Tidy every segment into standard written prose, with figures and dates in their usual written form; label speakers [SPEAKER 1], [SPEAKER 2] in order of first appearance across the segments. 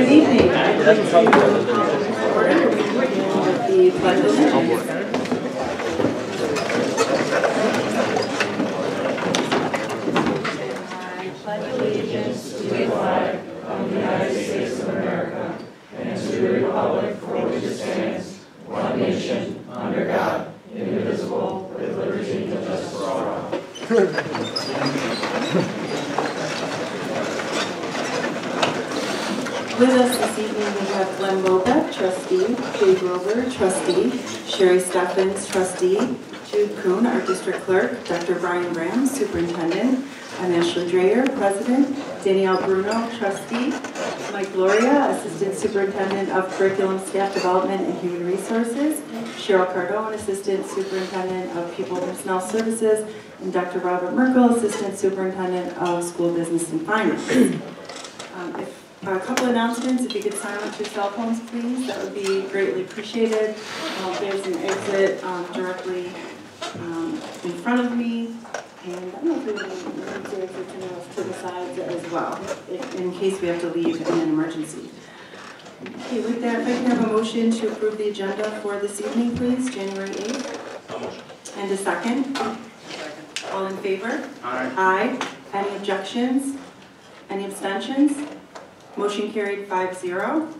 [SPEAKER 1] Good evening. I'd like to order the pledge of allegiance. I pledge allegiance to the flag of the United States of America and to the republic for which it stands, one nation, under God, indivisible, with liberty and justice for all. With us this evening we have Glenn Bobek, trustee, Jay Grover, trustee, Sherry Steffens, trustee, Jude Kuhn, our district clerk, Dr. Brian Graham, superintendent, I'm Ashley Dreyer, president, Danielle Bruno, trustee, Mike Gloria, assistant superintendent of curriculum, staff development, and human resources, Cheryl Cardone, assistant superintendent of pupil personnel services, and Dr. Robert Merkel, assistant superintendent of school business and finance. A couple announcements, if you could silence your cell phones, please, that would be greatly appreciated. There's an exit directly in front of me, and I don't know if there's any emergency exits to the sides as well, in case we have to leave in an emergency. Okay, with that, if I can have a motion to approve the agenda for this evening, please, January 8th. And a second? Second. All in favor? Aye. Aye. Any objections? Any abstentions? Motion carried 5-0.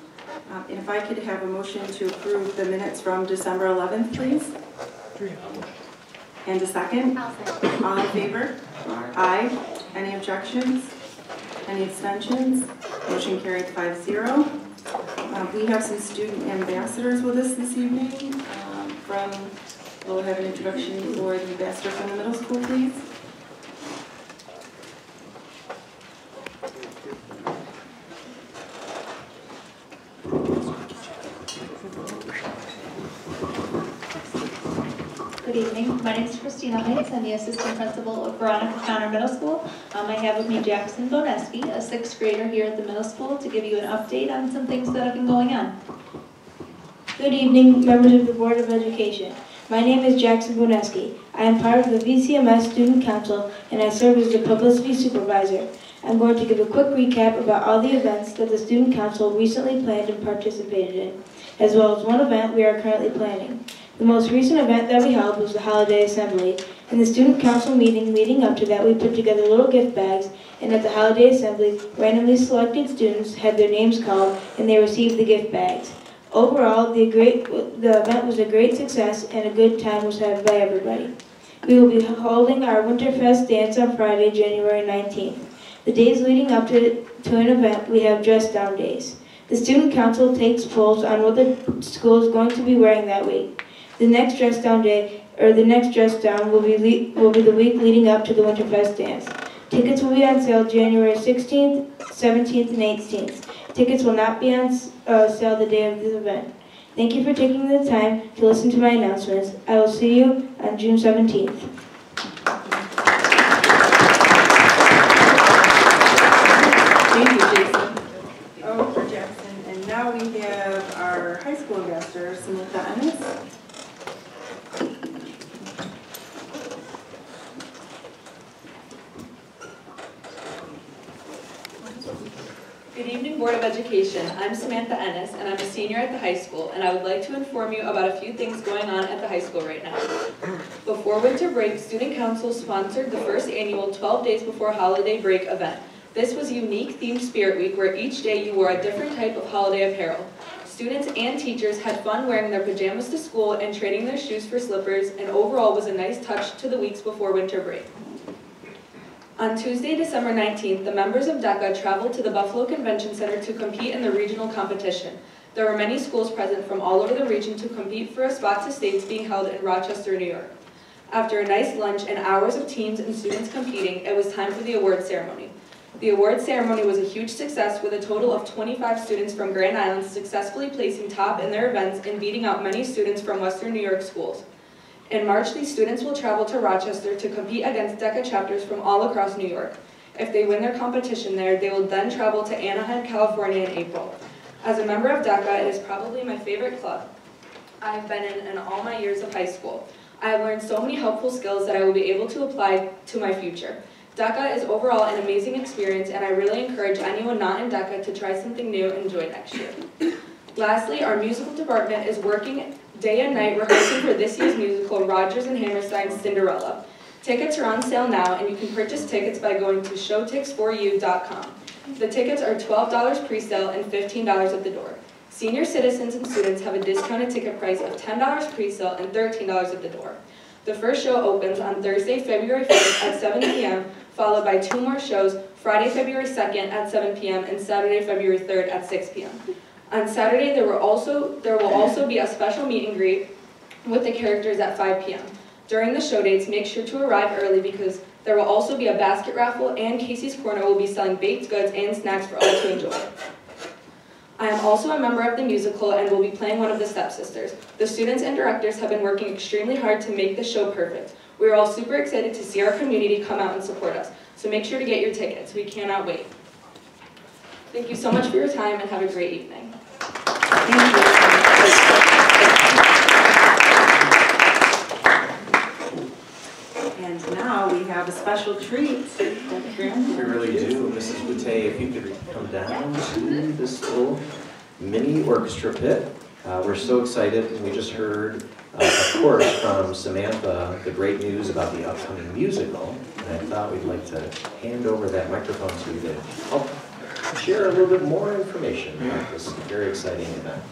[SPEAKER 1] And if I could have a motion to approve the minutes from December 11th, please. And a second? All in favor? Aye. Any objections? Any abstentions? Motion carried 5-0. We have some student ambassadors with us this evening. We'll have an introduction for the ambassador from the middle school, please.
[SPEAKER 2] Good evening. My name is Christina Heights. I'm the assistant principal of Veronica Middle School. I have with me Jackson Boneski, a 6th grader here at the middle school, to give you an update on some things that have been going on.
[SPEAKER 3] Good evening, members of the Board of Education. My name is Jackson Boneski. I am part of the VCMS Student Council and I serve as the publicity supervisor. I'm going to give a quick recap about all the events that the Student Council recently planned and participated in, as well as one event we are currently planning. The most recent event that we held was the Holiday Assembly. In the Student Council meeting leading up to that, we put together little gift bags, and at the Holiday Assembly, randomly selected students had their names called, and they received the gift bags. Overall, the event was a great success, and a good time was had by everybody. We will be holding our Winterfest dance on Friday, January 19th. The days leading up to an event, we have dress down days. The Student Council takes polls on what the school is going to be wearing that week. The next dress down day, or the next dress down, will be the week leading up to the Winterfest dance. Tickets will be on sale January 16th, 17th, and 18th. Tickets will not be on sale the day of the event. Thank you for taking the time to listen to my announcements. I will see you on June 17th.
[SPEAKER 1] Thank you, Jason. For Jackson. And now we have our high school ambassador, Samantha Ennis.
[SPEAKER 4] Good evening, Board of Education. I'm Samantha Ennis, and I'm a senior at the high school, and I would like to inform you about a few things going on at the high school right now. Before winter break, Student Council sponsored the first annual 12 Days Before Holiday Break event. This was a unique themed Spirit Week where each day you wore a different type of holiday apparel. Students and teachers had fun wearing their pajamas to school and trading their shoes for slippers, and overall was a nice touch to the weeks before winter break. On Tuesday, December 19th, the members of DECA traveled to the Buffalo Convention Center to compete in the regional competition. There were many schools present from all over the region to compete for a spot to states being held in Rochester, New York. After a nice lunch and hours of teams and students competing, it was time for the award ceremony. The award ceremony was a huge success with a total of 25 students from Grand Island successfully placing top in their events and beating out many students from Western New York schools. In March, these students will travel to Rochester to compete against DECA chapters from all across New York. If they win their competition there, they will then travel to Anaheim, California in April. As a member of DECA, it is probably my favorite club I have been in all my years of high school. I have learned so many helpful skills that I will be able to apply to my future. DECA is overall an amazing experience, and I really encourage anyone not in DECA to try something new and join next year. Lastly, our musical department is working day and night rehearsing for this year's musical, Rodgers and Hammerstein's Cinderella. Tickets are on sale now, and you can purchase tickets by going to showtix4u.com. The tickets are $12 pre-sale and $15 at the door. Senior citizens and students have a discounted ticket price of $10 pre-sale and $13 at the door. The first show opens on Thursday, February 5th at 7 p.m., followed by 2 more shows, Friday, February 2nd at 7 p.m. and Saturday, February 3rd at 6 p.m. On Saturday, there will also be a special meet and greet with the characters at 5 p.m. During the show dates, make sure to arrive early because there will also be a basket raffle, and Casey's Corner will be selling baked goods and snacks for all to enjoy. I am also a member of the musical and will be playing one of the stepsisters. The students and directors have been working extremely hard to make the show perfect. We are all super excited to see our community come out and support us, so make sure to get your tickets. We cannot wait. Thank you so much for your time and have a great evening.
[SPEAKER 1] Thank you. And now we have a special treat.
[SPEAKER 5] We really do. Mrs. Boutte, if you could come down to this little mini orchestra pit. We're so excited, and we just heard, of course, from Samantha, the great news about the upcoming musical. And I thought we'd like to hand over that microphone to you to help share a little bit more information about this very exciting event.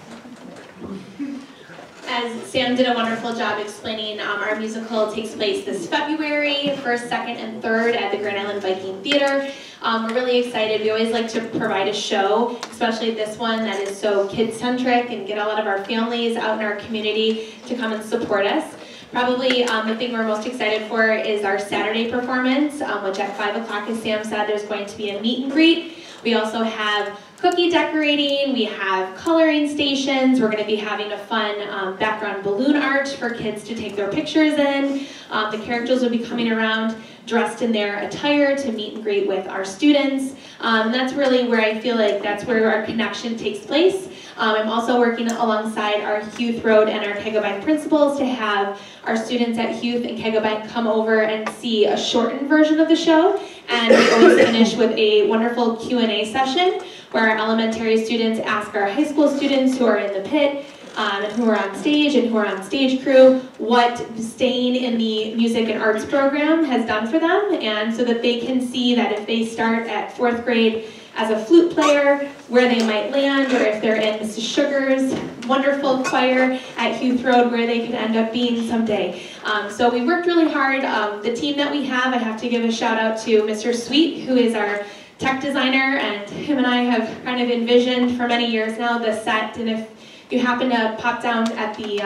[SPEAKER 2] As Sam did a wonderful job explaining, our musical takes place this February, 1st, 2nd, and 3rd at the Grand Island Viking Theater. We're really excited. We always like to provide a show, especially this one that is so kid-centric, and get a lot of our families out in our community to come and support us. Probably the thing we're most excited for is our Saturday performance, which at 5 o'clock, as Sam said, there's going to be a meet and greet. We also have cookie decorating, we have coloring stations, we're going to be having a fun background balloon art for kids to take their pictures in. The characters will be coming around dressed in their attire to meet and greet with our students. And that's really where I feel like that's where our connection takes place. I'm also working alongside our Huth Road and our Kegabank principals to have our students at Huth and Kegabank come over and see a shortened version of the show. And we always finish with a wonderful Q&A session where our elementary students ask our high school students who are in the pit and who are on stage and who are on stage crew what staying in the music and arts program has done for them, and so that they can see that if they start at 4th grade as a flute player, where they might land, or if they're in Mrs. Sugar's wonderful choir at Huth Road, where they could end up being someday. So we worked really hard. The team that we have, I have to give a shout out to Mr. Sweet, who is our tech designer, and him and I have kind of envisioned for many years now the set, and if you happen to pop down at the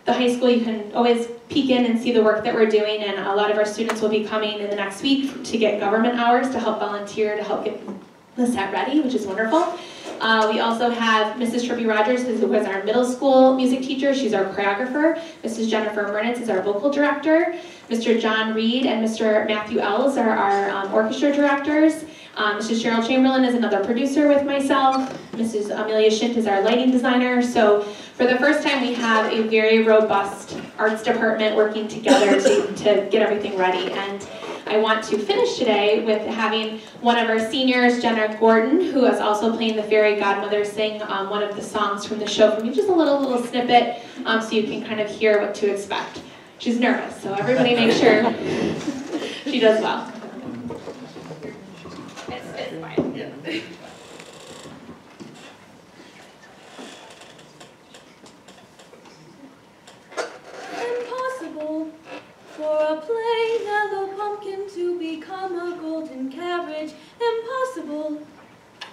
[SPEAKER 2] high school, you can always peek in and see the work that we're doing, and a lot of our students will be coming in the next week to get government hours to help volunteer to help get the set ready, which is wonderful. We also have Mrs. Trippy Rogers, who was our middle school music teacher. She's our choreographer. Mrs. Jennifer Mernitz is our vocal director. Mr. John Reed and Mr. Matthew Ells are our orchestra directors. Mrs. Cheryl Chamberlain is another producer with myself. Mrs. Amelia Shint is our lighting designer. So for the first time, we have a very robust arts department working together to get everything ready. And I want to finish today with having one of our seniors, Jenna Gordon, who is also playing the fairy godmother, sing one of the songs from the show for me, just a little snippet, so you can kind of hear what to expect. She's nervous, so everybody make sure she does well. It's fine. Yeah.
[SPEAKER 6] Impossible for a plain yellow pumpkin to become a golden carriage. Impossible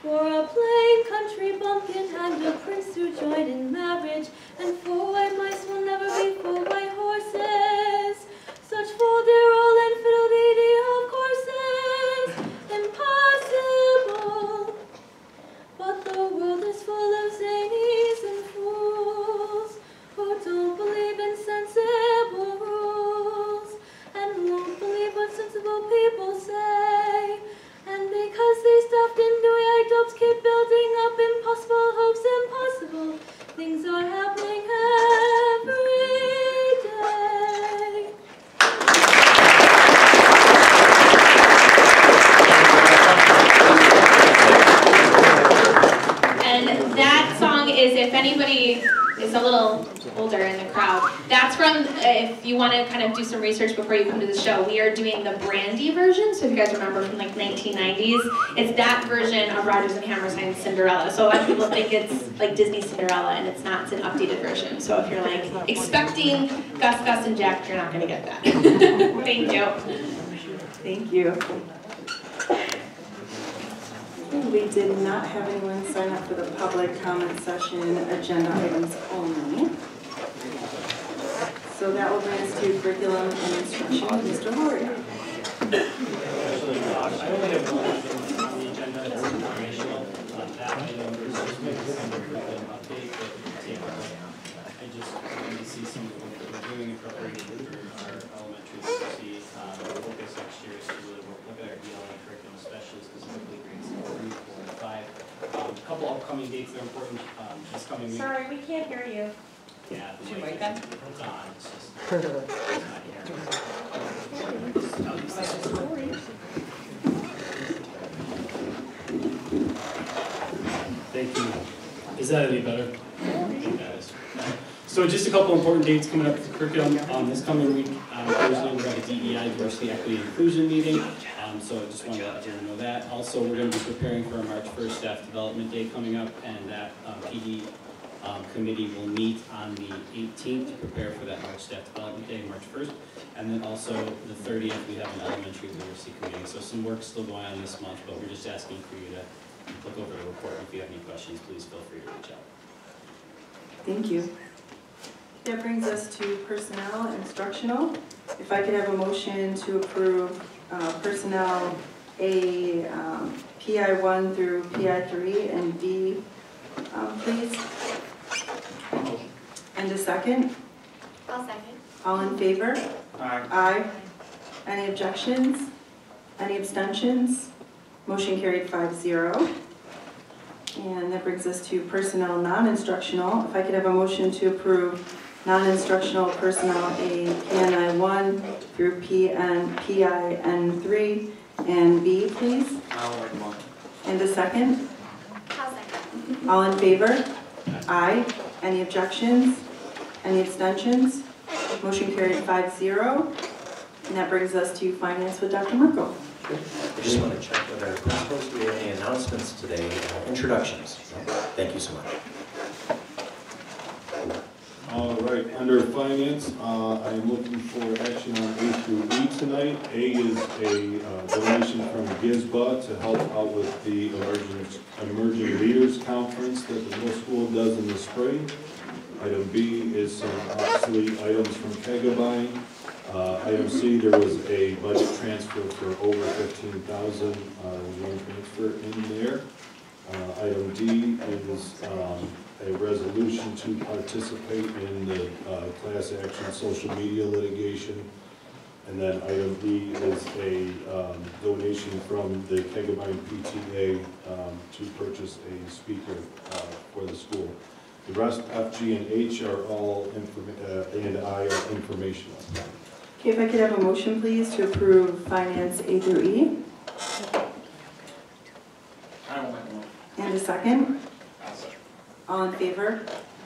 [SPEAKER 6] for a plain country bumpkin and a prince to join in marriage. And 4 white mice will never be 4 white horses. Such fol-de-rol and fiddle-dee-dee of courses. Impossible. But the world is full of zanies and fools who don't believe in sensible rules and won't believe what sensible people say. And because these stuffed in dewy-eyed dopes keep building up impossible hopes, impossible things are happening every day.
[SPEAKER 2] That song is, if anybody is a little older in the crowd, that's from, if you want to kind of do some research before you come to the show, we are doing the Brandy version, so if you guys remember from like 1990s, it's that version of Rodgers and Hammerstein's Cinderella. So a lot of people think it's like Disney Cinderella, and it's not, it's an updated version. So if you're like expecting Gus, Gus, and Jack, you're not going to get that. Thank you.
[SPEAKER 1] Thank you. We did not have anyone sign up for the public comment session, agenda items only. So that will bring us to curriculum and instruction, Mr. Loria.
[SPEAKER 7] I only have one item on the agenda that's informational. That item is just making some curriculum update that we can take on. I just wanted to see some of what we're doing in preparation for our elementary literacy. The focus next year is to really look at our ELA curriculum, especially specifically grades 3, 4, and 5. A couple upcoming dates that are important this coming week.
[SPEAKER 2] Sorry, we can't hear you.
[SPEAKER 7] Yeah, the mic it's on. It's just it's not here. Thank you. Is that any better? I think that is. So just a couple important dates coming up for curriculum. This coming week, Thursday, we're at a DEI Diversity, Equity, and Inclusion meeting. So I just wanted to let everyone know that. Also, we're going to be preparing for our March 1st Staff Development Day coming up, and that PD committee will meet on the 18th to prepare for that March Staff Development Day, March 1st. And then also the 30th, we have an elementary literacy committee. So some work's still going on this month, but we're just asking for you to look over the report. If you have any questions, please feel free to reach out.
[SPEAKER 1] Thank you. That brings us to personnel and instructional. If I could have a motion to approve personnel A, PI1 through PI3 and D, please. And a second?
[SPEAKER 6] I'll second.
[SPEAKER 1] All in favor?
[SPEAKER 7] Aye.
[SPEAKER 1] Aye. Any objections? Any abstentions? Motion carried 5-0. And that brings us to personnel non-instructional. If I could have a motion to approve non-instructional personnel A, PNI1 through PIN3 and B, please.
[SPEAKER 7] I'll make a motion.
[SPEAKER 1] And a second?
[SPEAKER 6] I'll second.
[SPEAKER 1] All in favor? Aye. Any objections? Any abstentions? Motion carried 5-0. And that brings us to finance with Dr. Merkel.
[SPEAKER 5] I just want to check with our principals. Do we have any announcements today? Introductions. Thank you so much.
[SPEAKER 8] All right, under finance, I am looking for action on A through E tonight. A is a donation from GISBA to help out with the Emerging Leaders Conference that the middle school does in the spring. Item B is some obsolete items from Kegabine. Item C, there was a budget transfer for over $15,000. There was one transfer in there. Item D is a resolution to participate in the class action social media litigation. And then item E is a donation from the Kegabine PTA to purchase a speaker for the school. The rest, F, G, and H are all, and I are informational.
[SPEAKER 1] Okay, if I could have a motion, please, to approve finance A through E.
[SPEAKER 7] I will make a motion.
[SPEAKER 1] And a second? All in favor?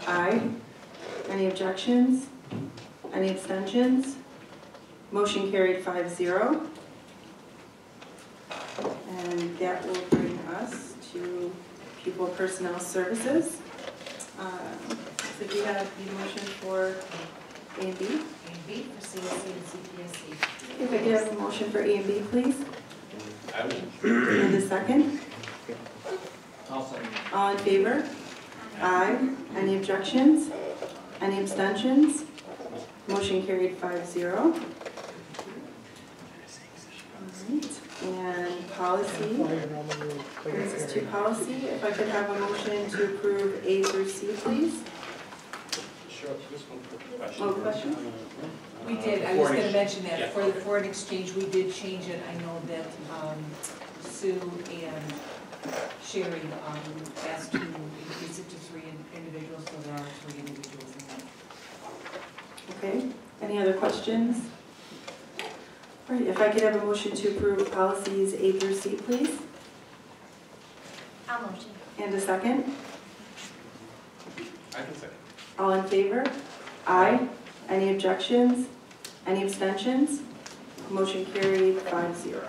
[SPEAKER 1] Aye. Any objections? Any abstentions? Motion carried 5-0. And that will bring us to pupil personnel services. So do you have the motion for A and B?
[SPEAKER 9] A and B for CSD and CPSC.
[SPEAKER 1] If I could have a motion for A and B, please.
[SPEAKER 7] I will.
[SPEAKER 1] And a second?
[SPEAKER 7] I'll second.
[SPEAKER 1] All in favor? Aye. Any objections? Any abstentions? Motion carried 5-0. All right. And policy, brings us to policy. If I could have a motion to approve A through C, please.
[SPEAKER 7] Sure, just one quick question.
[SPEAKER 1] Oh, question?
[SPEAKER 9] We did, I was gonna mention that, for the foreign exchange, we did change it. I know that Sue and Sherry asked to increase it to 3 individuals, so there are 3 individuals in that.
[SPEAKER 1] Okay. Any other questions? All right. If I could have a motion to approve policies A through C, please.
[SPEAKER 6] I'll motion.
[SPEAKER 1] And a second.
[SPEAKER 10] I can second.
[SPEAKER 1] All in favor? Aye. Any objections? Any abstentions? Motion carried 5-0.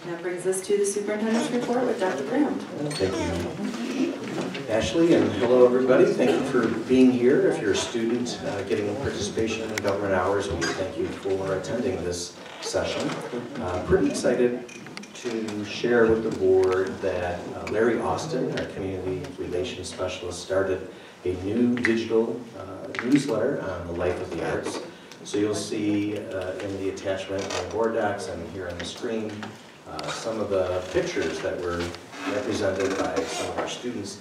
[SPEAKER 1] That brings us to the superintendent's report with Dr. Graham.
[SPEAKER 5] Thank you, Ashley, and hello, everybody. Thank you for being here. If you're a student getting participation in government hours, we thank you for attending this session. Pretty excited to share with the board that Larry Austin, our community relations specialist, started a new digital newsletter on the life of the arts. So you'll see in the attachment on board docs and here on the screen some of the pictures that were represented by some of our students.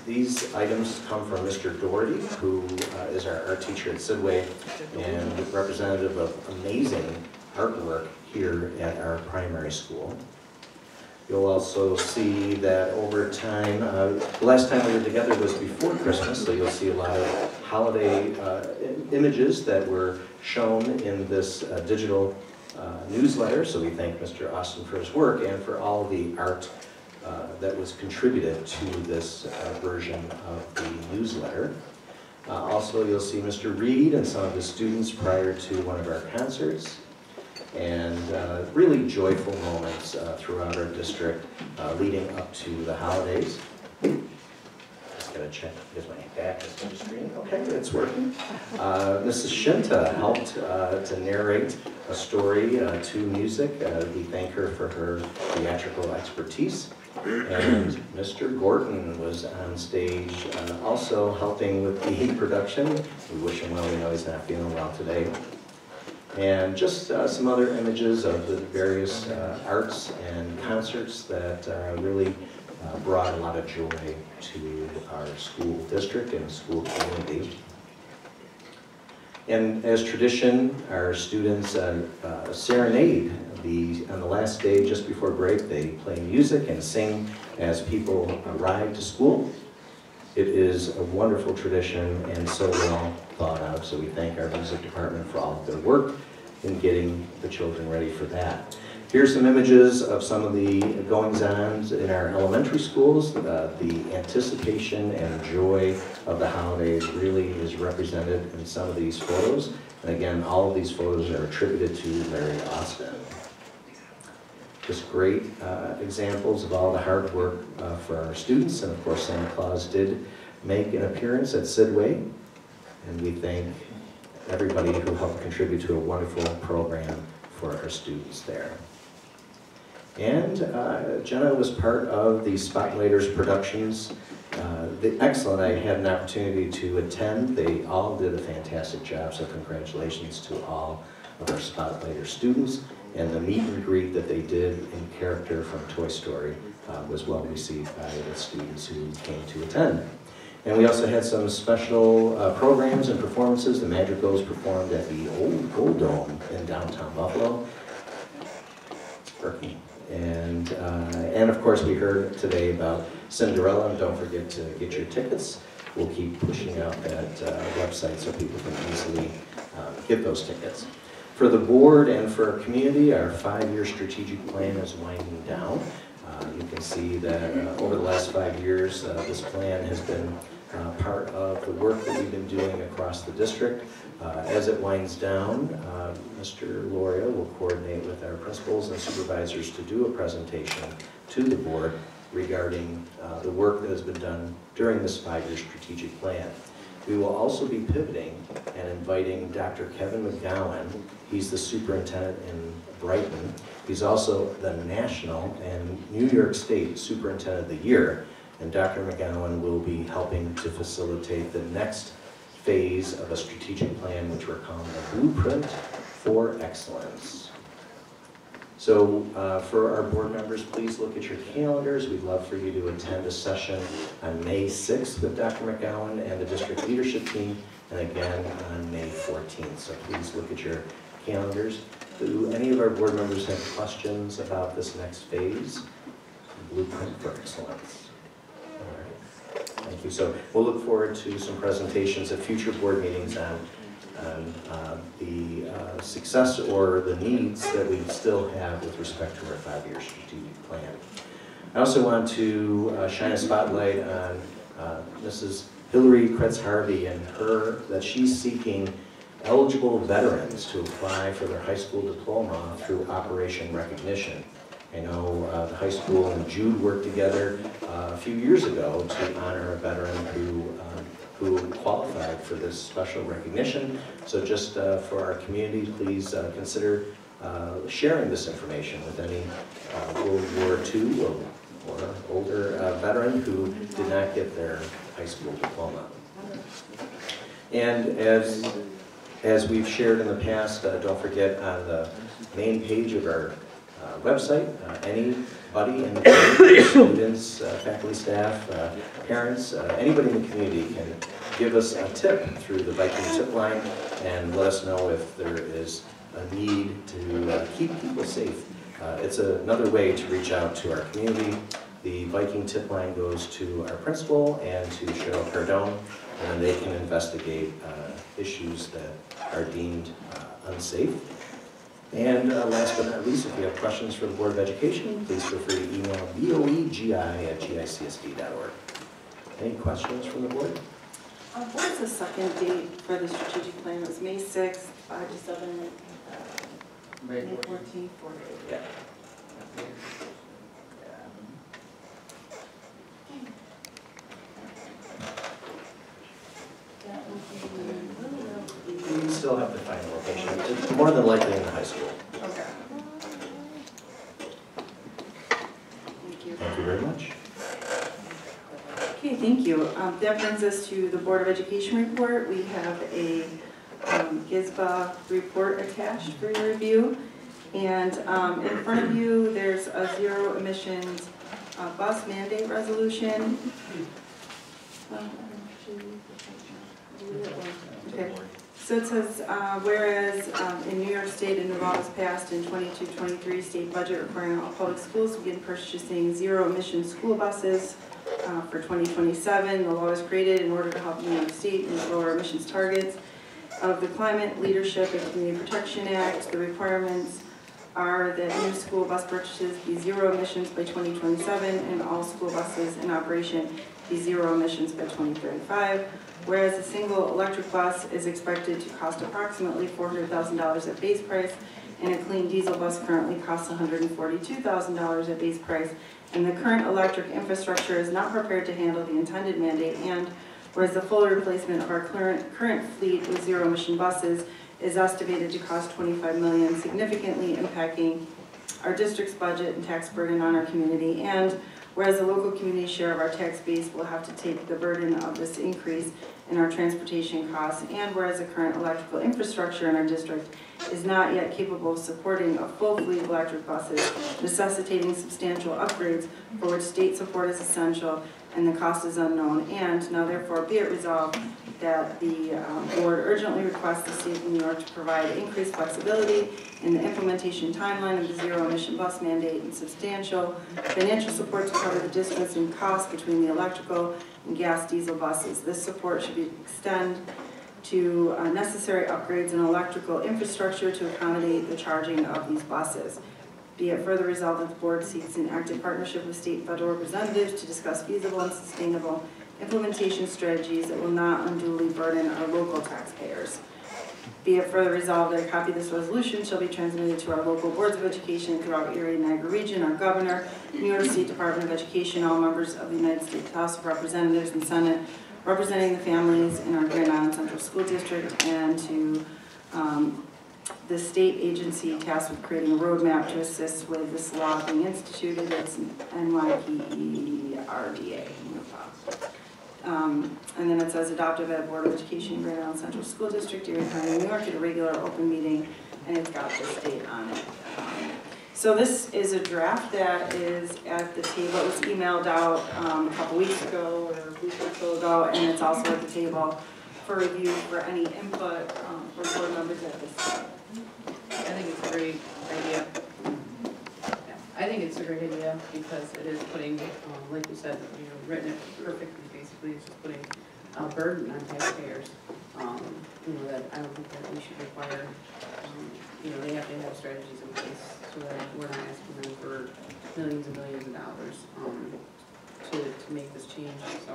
[SPEAKER 5] These items come from Mr. Doherty, who is our art teacher at Sidway and representative of amazing artwork here at our primary school. You'll also see that over time, the last time we were together was before Christmas, so you'll see a lot of holiday images that were shown in this digital newsletter. So we thank Mr. Austin for his work and for all the art that was contributed to this version of the newsletter. Also, you'll see Mr. Reed and some of his students prior to one of our concerts, and really joyful moments throughout our district leading up to the holidays. Just gotta check because my back is on the screen. Okay, it's working. Mrs. Shinta helped to narrate a story to music. We thank her for her theatrical expertise. And Mr. Gorton was on stage also helping with the production. We wish him well, we know he's not feeling well today. And just some other images of the various arts and concerts that really brought a lot of joy to our school district and school community. And as tradition, our students serenade. On the last day, just before break, they play music and sing as people arrive to school. It is a wonderful tradition and so well thought out, so we thank our music department for all of their work in getting the children ready for that. Here's some images of some of the goings-on in our elementary schools. The anticipation and joy of the holidays really is represented in some of these photos. And again, all of these photos are attributed to Larry Austin. Just great examples of all the hard work for our students. And of course, Santa Claus did make an appearance at Sidway. And we thank everybody who helped contribute to a wonderful program for our students there. And Jenna was part of the Spotlighters productions. Excellent, I had an opportunity to attend. They all did a fantastic job, so congratulations to all of our Spotlighter students. And the meet and greet that they did in character from Toy Story was well received by the students who came to attend. And we also had some special programs and performances. The Madrigals performed at the old Gold Dome in downtown Buffalo. It's working. And of course we heard today about Cinderella, and don't forget to get your tickets. We'll keep pushing out that website so people can easily get those tickets. For the board and for our community, our 5-year strategic plan is winding down. You can see that over the last 5 years, this plan has been part of the work that we've been doing across the district. As it winds down, Mr. Loria will coordinate with our principals and supervisors to do a presentation to the board regarding the work that has been done during this 5-year strategic plan. We will also be pivoting and inviting Dr. Kevin McGowan. He's the superintendent in Brighton. He's also the national and New York State Superintendent of the Year. And Dr. McGowan will be helping to facilitate the next phase of a strategic plan, which we're calling the Blueprint for Excellence. So for our board members, please look at your calendars. We'd love for you to attend a session on May 6th with Dr. McGowan and the district leadership team, and again on May 14th. So please look at your calendars. Do any of our board members have questions about this next phase? Blueprint for Excellence. All right. Thank you. So we'll look forward to some presentations at future board meetings on the success or the needs that we still have with respect to our 5-year strategic plan. I also want to shine a spotlight on Mrs. Hillary Kretz-Harvey and her, that she's seeking eligible veterans to apply for their high school diploma through Operation Recognition. I know the high school and Jude worked together a few years ago to honor a veteran who qualified for this special recognition. So just for our community, please consider sharing this information with any World War II or older veteran who did not get their high school diploma. And as we've shared in the past, don't forget on the main page of our website, anybody in the community, students, faculty, staff, parents, anybody in the community can give us a tip through the Viking tip line and let us know if there is a need to keep people safe. It's another way to reach out to our community. The Viking tip line goes to our principal and to Cheryl Cardone, and they can investigate issues that are deemed unsafe. And last but not least, if you have questions for the Board of Education, please feel free to email boegi@gicsd.org. Any questions from the board?
[SPEAKER 1] What is the second date for the strategic plan? It was May 6th, 5 to 7, May 14th, 4 days.
[SPEAKER 5] Yeah. We still have to find a location. It's more than likely in the high school.
[SPEAKER 1] Okay. Thank you.
[SPEAKER 5] Thank you very much.
[SPEAKER 1] Okay, thank you. That brings us to the Board of Education report. We have a GSBA report attached for your review. And in front of you, there's a zero emissions bus mandate resolution. Okay. So it says, whereas in New York State, a new law was passed in 22-23 state budget requiring all public schools to begin purchasing zero emission school buses for 2027. The law was created in order to help New York State meet lower emissions targets of the Climate Leadership and Community Protection Act. The requirements are that new school bus purchases be zero emissions by 2027 and all school buses in operation be zero emissions by 2035. Whereas a single electric bus is expected to cost approximately $400,000 at base price, and a clean diesel bus currently costs $142,000 at base price, and the current electric infrastructure is not prepared to handle the intended mandate, and whereas the full replacement of our current fleet with zero emission buses is estimated to cost $25 million, significantly impacting our district's budget and tax burden on our community, and whereas the local community share of our tax base will have to take the burden of this increase in our transportation costs, and whereas the current electrical infrastructure in our district is not yet capable of supporting a full fleet of electric buses, necessitating substantial upgrades for which state support is essential and the cost is unknown, and now therefore be it resolved that the board urgently requests the state of New York to provide increased flexibility in the implementation timeline of the zero emission bus mandate and substantial financial support to cover the difference in cost between the electrical and gas diesel buses. This support should be extended to necessary upgrades in electrical infrastructure to accommodate the charging of these buses. Be it further resolved that the board seeks an active partnership with state and federal representatives to discuss feasible and sustainable implementation strategies that will not unduly burden our local taxpayers. Be it further resolved that a copy of this resolution shall be transmitted to our local boards of education throughout Erie and Niagara region, our governor, New York State Department of Education, all members of the United States House of Representatives and Senate representing the families in our Grand Island Central School District, and to the state agency tasked with creating a roadmap to assist with this law being instituted. It's NYPERDA. And then it says adopted by the Board of Education, Grand Island Central School District, Erie County, New York, at a regular open meeting, and it's got this date on it. So this is a draft that is at the table. It was emailed out a couple weeks ago or a week or so ago, and it's also at the table for review for any input for board members at this time.
[SPEAKER 10] I think it's a great idea. I think it's a great idea because it is putting, like you said, written it perfectly. Basically, it's just putting a burden on taxpayers. That I don't think that we should require. They have to have strategies in place so that we're not asking them for millions and millions of dollars to make this change. So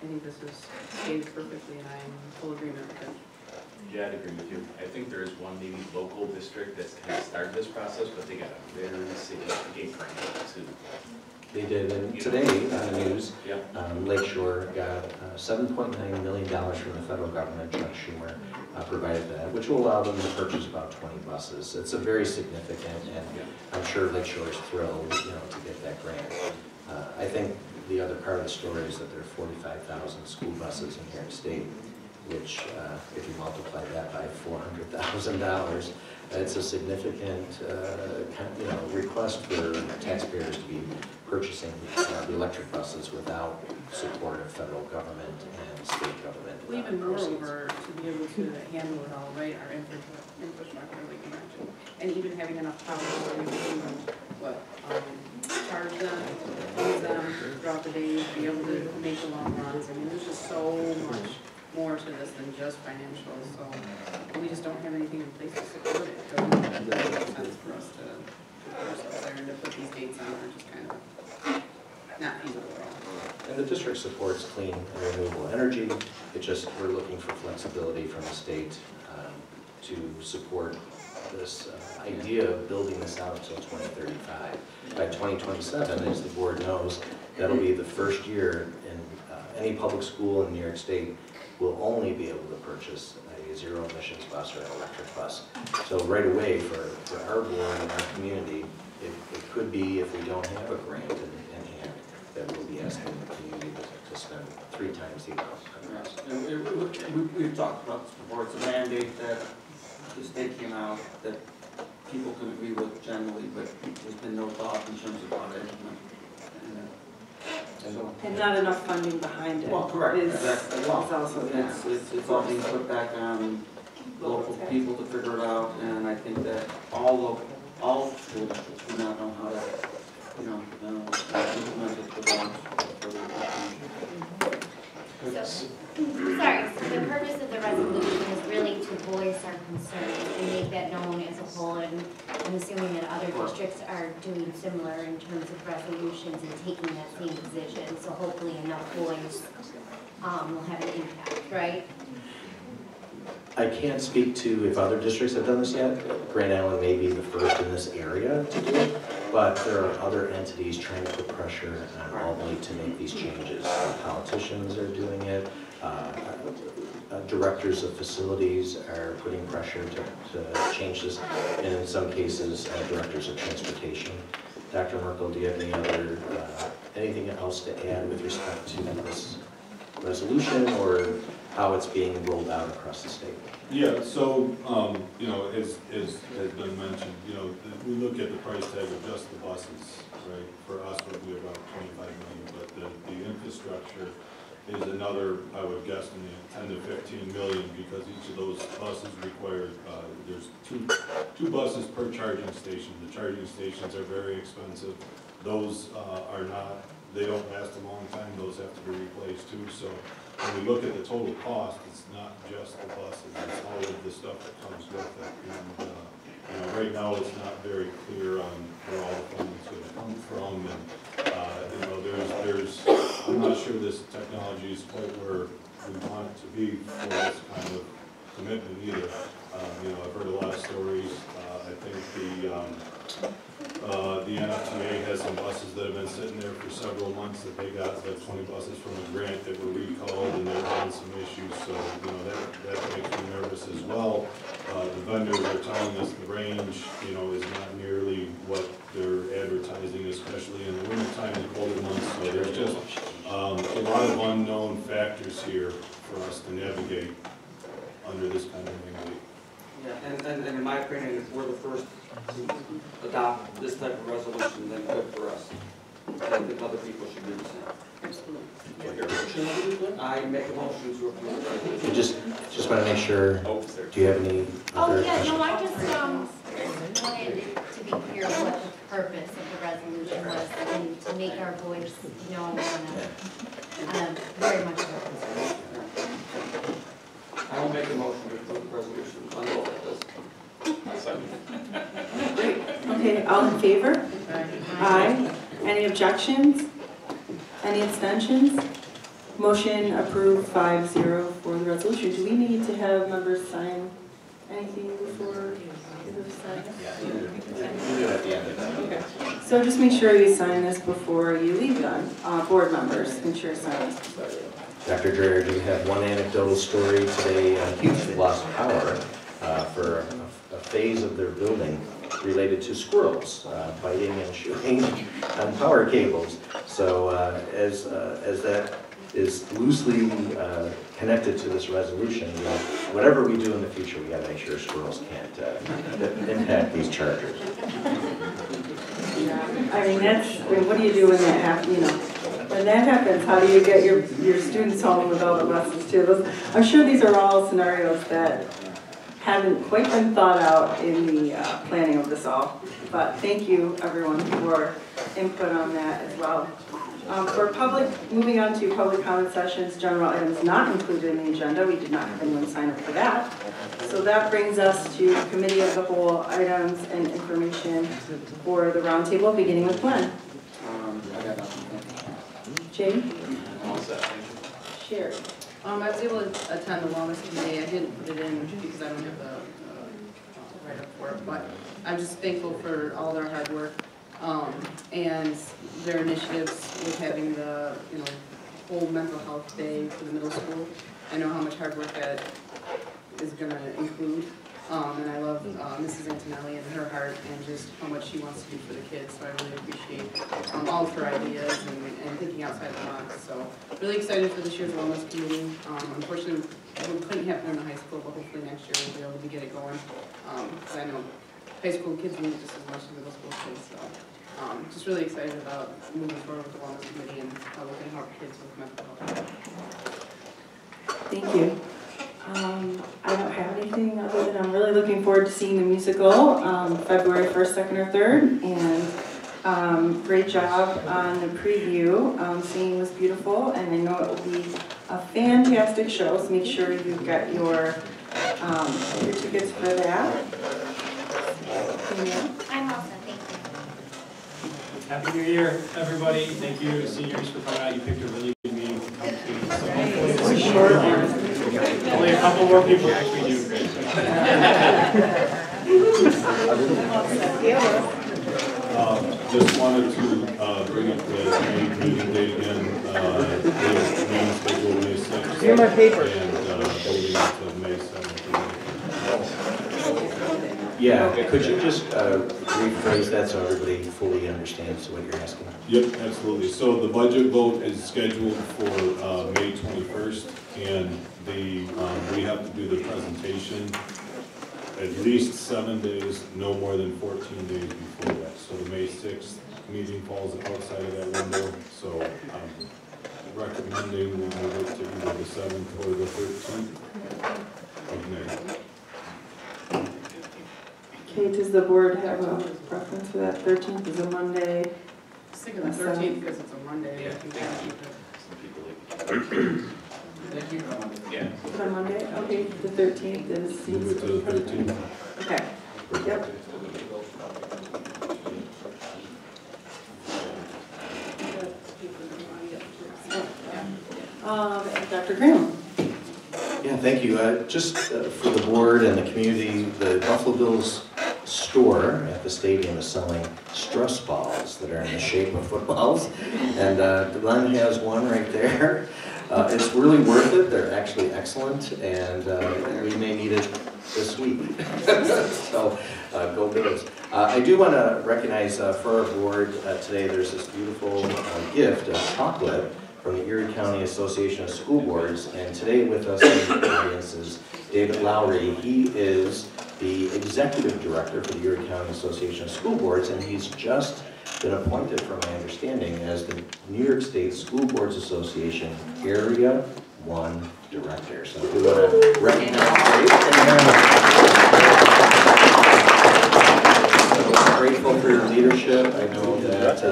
[SPEAKER 10] I think this is stated perfectly, and I'm in full agreement with it.
[SPEAKER 11] Yeah, I'd agree with you. I think there is one maybe local district that's kind of started this process, but they got a very significant grant too.
[SPEAKER 5] They did, and today on the news, Lakeshore got $7.9 million from the federal government. Chuck Schumer provided that, which will allow them to purchase about 20 buses. It's a very significant, and I'm sure Lakeshore is thrilled, to get that grant. I think the other part of the story is that there are 45,000 school buses in New York State, which, if you multiply that by $400,000, it's a significant, request for taxpayers to be purchasing the electric buses without support of federal government and state government.
[SPEAKER 10] Well, even moreover, to be able to handle it all, right, our infrastructure, like you mentioned, and even having enough power where we can, charge them, use them throughout the day, be able to make the long runs. I mean, there's just so much more to this than just financial, so we just don't have anything in place to support it. So it doesn't make sense for us to put ourselves there and to put these dates on, are just kind of not feasible at all.
[SPEAKER 5] And the district supports clean and renewable energy. It just, we're looking for flexibility from the state to support this idea of building this out until 2035. By 2027, as the board knows, that'll be the first year in any public school in New York State will only be able to purchase a zero emissions bus or an electric bus. So right away for our board and our community, it could be, if we don't have a grant in hand, that we'll be asking the community to spend 3 times the amount on this.
[SPEAKER 12] And we've talked about this before. It's a mandate that the state came out that people can agree with generally, but there's been no thought in terms of how to implement.
[SPEAKER 1] And not enough funding behind it.
[SPEAKER 12] Well, correct.
[SPEAKER 1] Exactly.
[SPEAKER 12] Well,
[SPEAKER 1] It's also
[SPEAKER 12] it's all being put back on local people to figure it out, and I think that all school districts do not know how to, implement it without further.
[SPEAKER 13] Sorry, so the purpose of the resolution is really to voice our concerns and make that known as a whole, and I'm assuming that other districts are doing similar in terms of resolutions and taking that same position, so hopefully enough voice will have an impact, right?
[SPEAKER 5] I can't speak to if other districts have done this yet. Grand Island may be the first in this area to do it, but there are other entities trying to put pressure on Albany to make these changes. Politicians are doing it. Directors of facilities are putting pressure to change this, and in some cases, directors of transportation. Dr. Merkel, do you have any other, anything else to add with respect to this resolution or how it's being rolled out across the state?
[SPEAKER 8] Yeah, so, as has been mentioned, we look at the price tag of just the buses, right? For us, it would be about $25 million, but the infrastructure is another, I would guess, in the 10 to 15 million, because each of those buses requires, there's two buses per charging station. The charging stations are very expensive. Those are not, they don't last a long time. Those have to be replaced too. So when we look at the total cost, it's not just the buses, it's all of the stuff that comes with it. And right now it's not very clear on where all the funding's going to come from. And I'm not sure this technology is quite where we want it to be for this kind of commitment either. I've heard a lot of stories. I think the NFTA has some buses that have been sitting there for several months that they got, the 20 buses from a grant that were recalled, and they're having some issues. So, that makes me nervous as well. The vendors are telling us the range, is not nearly what they're advertising, especially in the wintertime and colder months. So there's just a lot of unknown factors here for us to navigate under this kind of mandate.
[SPEAKER 12] Yeah, and in my opinion, if we're the first to adopt this type of resolution, then good for us. I think other people should do the same.
[SPEAKER 10] Absolutely.
[SPEAKER 12] I make a motion to approve the resolution.
[SPEAKER 5] You just want to make sure, do you have any other questions?
[SPEAKER 13] No, I just wanted to be clear what the purpose of the resolution was, and to make our voice known on very much more concern.
[SPEAKER 12] I will make a motion to approve the resolution on all of this.
[SPEAKER 1] Great. Okay, all in favor? Aye. Any objections? Any abstentions? Motion approved 5-0 for the resolution. Do we need to have members sign anything before we sign it?
[SPEAKER 11] Yeah, you do it at the end of that.
[SPEAKER 1] Okay. So just make sure you sign this before you leave then. Board members, make sure you sign this before you leave.
[SPEAKER 5] Dr. Dreher, do you have one anecdotal story today? Houston lost power for a phase of their building related to squirrels biting and chewing on power cables. So as that is loosely connected to this resolution, whatever we do in the future, we got to make sure squirrels can't impact these chargers.
[SPEAKER 1] I mean, what do you do when that happens? You know, when that happens, how do you get your students home with all the lessons too? I'm sure these are all scenarios that haven't quite been thought out in the planning of this all. But thank you, everyone, for input on that as well. Moving on to public comment sessions, general items not included in the agenda. We did not have anyone sign up for that. So that brings us to committee of the whole items and information for the roundtable, beginning with Glenn.
[SPEAKER 12] I got nothing.
[SPEAKER 1] Jay?
[SPEAKER 11] All set, thank you.
[SPEAKER 1] Sherry?
[SPEAKER 10] I was able to attend the wellness committee. I didn't put it in because I don't have the write-up for it, but I'm just thankful for all their hard work and their initiatives with having the whole mental health day for the middle school. I know how much hard work that is going to include, and I love Mrs. Antonelli and her heart and just how much she wants to do for the kids. So I really appreciate all of her ideas and thinking outside the box. So really excited for this year's wellness committee. Unfortunately, it couldn't happen in the high school, but hopefully next year we'll be able to get it going. Because I know high school kids need just as much as middle school kids. So just really excited about moving forward with the wellness committee and how we can help kids with mental health.
[SPEAKER 1] Thank you. I don't have anything other than I'm really looking forward to seeing the musical February 1st, 2nd, or 3rd. And great job on the preview. Singing was beautiful, and I know it will be a fantastic show, so make sure you've got your tickets for that.
[SPEAKER 13] I'm all set, thank you.
[SPEAKER 7] Happy New Year, everybody. Thank you, seniors, for coming out. You picked a really good meeting to come to. So hopefully it's a short one. Only a couple more people actually do great.
[SPEAKER 8] Just wanted to bring up the main meeting date again. The main schedule May 6th.
[SPEAKER 14] Here's my paper.
[SPEAKER 8] And voting until May 7th.
[SPEAKER 5] Yeah, could you just rephrase that so everybody fully understands what you're asking?
[SPEAKER 8] Yep, absolutely. So the budget vote is scheduled for May 21st, and we have to do the presentation at least 7 days, no more than 14 days before that. So the May 6th meeting falls outside of that window. So I'm recommending we move it to either the 7th or the 13th of May.
[SPEAKER 1] Okay, does the board have a preference for that? 13th is a Monday.
[SPEAKER 10] I was thinking the 13th because it's a Monday.
[SPEAKER 11] Yeah, some people like.
[SPEAKER 12] Thank you.
[SPEAKER 11] Yeah.
[SPEAKER 1] It's on Monday? Okay, the 13th is.
[SPEAKER 8] Move it to the 13th.
[SPEAKER 1] Okay. Yep. Dr. Graham.
[SPEAKER 5] Yeah, thank you. Just for the board and the community, the Buffalo Bills store at the stadium is selling stress balls that are in the shape of footballs, and Glenn has one right there. It's really worth it. They're actually excellent, and we may need it this week. So go Bills. I do want to recognize for our board today, there's this beautiful gift of chocolate from the Erie County Association of School Boards, and today with us in the audience is David Lowry. He is the Executive Director for the Erie County Association of School Boards, and he's just been appointed, from my understanding, as the New York State School Boards Association Area 1 Director. So we want to recognize Dave. Grateful for your leadership. I know that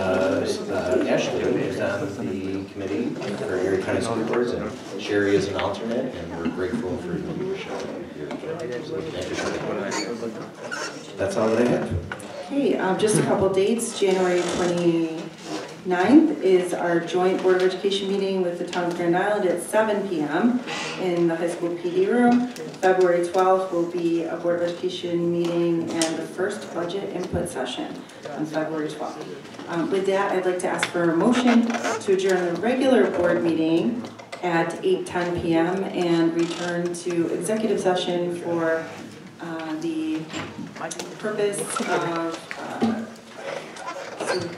[SPEAKER 5] Ashley is on the committee for Erie County School Boards, and Sherry is an alternate, and we're grateful for your leadership. That's all that I have.
[SPEAKER 1] Okay, just a couple dates. January 9th is our joint Board of Education meeting with the Town of Grand Island at 7 p.m. in the high school PD room. February 12th will be a Board of Education meeting and the first budget input session on February 12th. With that, I'd like to ask for a motion to adjourn the regular board meeting at 8:10 p.m. and return to executive session for the purpose of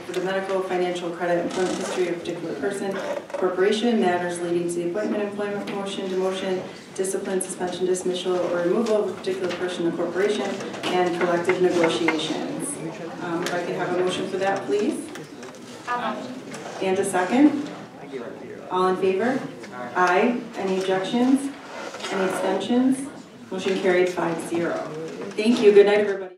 [SPEAKER 1] for the medical, financial, credit, employment history of a particular person, corporation, matters leading to the appointment, employment, promotion, demotion, discipline, suspension, dismissal, or removal of a particular person or corporation, and collective negotiations. If I could have a motion for that, please. And a second? All in favor? Aye. Any objections? Any abstentions? Motion carried 5-0. Thank you. Good night, everybody.